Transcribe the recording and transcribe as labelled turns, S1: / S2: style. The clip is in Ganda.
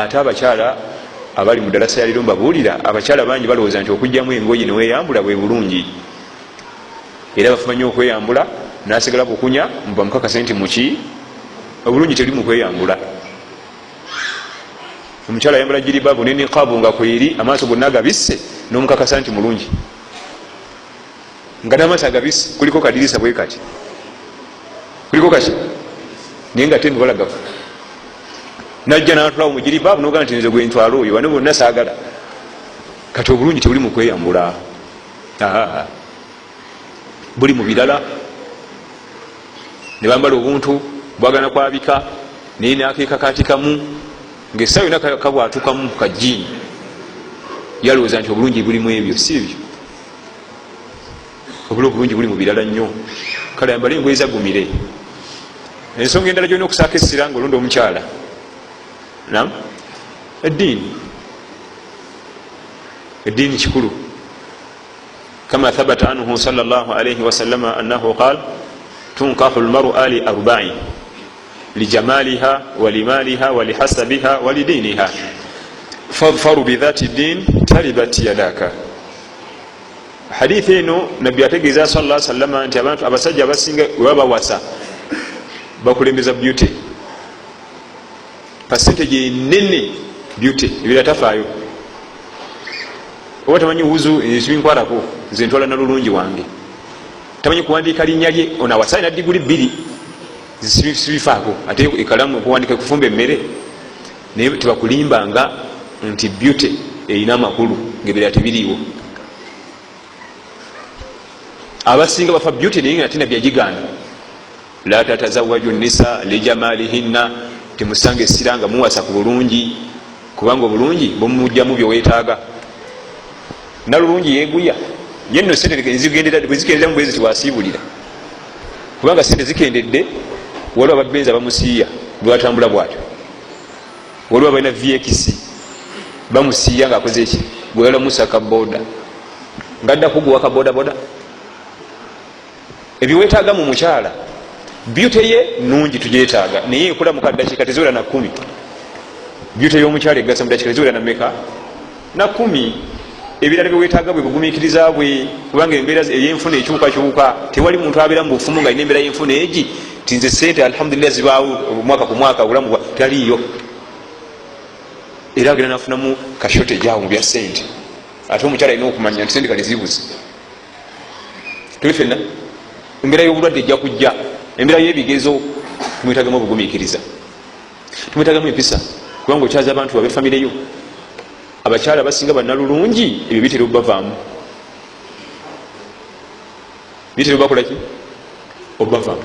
S1: ate abakyala abali mu ddalasa ya lero mbabuulira, abakyala bangi balowooza nti okugyamu engoye neweyambula bwe bulungi, era bafumanyi okweyambula nasigala kukunya muba mukakase nti muki obulungi teri mukweyambula. Omukyala ayambala jiribabu ne niqaabu nga kweri amaaso gonna agabisse n'omukakasa nti mulungi, nga n'amaaso agabisse kuliko kadirisa bwe kati, kuliko kaki naye nga temubalagavu, najja natulawo mujiribabu nogamba nti nze gwe ntwala oyo wane bonna saagala. Kati obulungi tebuli mukweyambula, buli mu birala. Ne bambala obuntu bwagana kwabika naye nakekakatikamu ngaessaawa yona kabwatukamu ku kajiini, yalowooza nti obulungi bulimu ebyo. Si ebyo, obulungi buli mu birala nnyo. Kale yambale engoye zagumire. Ensonga endala gyolina okusaako essira ngaolonda omukyala, nam eddiini kikulu. Kama thabata anhu sallallahu alayhi wasallama annahu qaal tunkahu lmar'a li arba'in lijamaliha walimaliha walihasabiha walidiniha fadfaru bidhati ddin talibat yadaka. Hadithi eno nabbi ategeeza sallallahu alayhi wasallama nti abantu abasajja abasinga webabawasa bakulembeza beauty, percentage enene beauty, ebira tafaayo. Oba tamanyi wuzu ebinkwalako nze ntwala nalulungi wange, tamanyi kuwandiika linnya lye onawasa na diguli 2 sibifaako, ate ekalamu okuwandika kufumba emmere, naye tebakulimbanga nti beauty erina amakulu ngebera tebiriiwo. Abasinga bafa beauty naye nga tina byagigaana. La tatazawaju nisa lijamalihinna, temusanga essira nga muwasa ku bulungi, kubanga obulungi bumujjamu byowetaaga. Nalulungi yeguya yenno sente zigenderamu bwezi tiwasiibulira, kubanga sente zikendedde. Waliwo ababenzi bamusiiya bwatambula bwatyo, waliwo abalina VX bamusiiya ngaakoze eki gweyala musaka boda ngadda kuguwa ka boda boda. Ebiwetaaga mu mukyala beauty ye nungi tugyetaaga, naye ekula mukaddakiika teziwera na 10. Beauty y'omukyala egasa mudakiika teziwera na meka na 10. Ebirala byewetaaga bwe bugumiikiriza bwe, kubanga embeera ey'enfuna ekyukakyuka. Tewali muntu abeera mu bufumu nga alina embeera y'enfuna egi tinze sente alhamdulillah zibaawo omwaka ku mwaka obulamu taliiyo, era agenda nafunamu kashote gyawo mu bya sente. Ate omukyala alina okumanya nti sente kale zibuze. Tuli fenna embeera y'obulwadde ejja kujja, embeera y'ebigezo tumwetagamu obugumiikiriza, tumwetagamu empisa, kubanga okyaza abantu babe famire yo. Abakyala abasinga bannalulungi ebyo bitera obubavaamu, bitera obakolaki obubavaamu.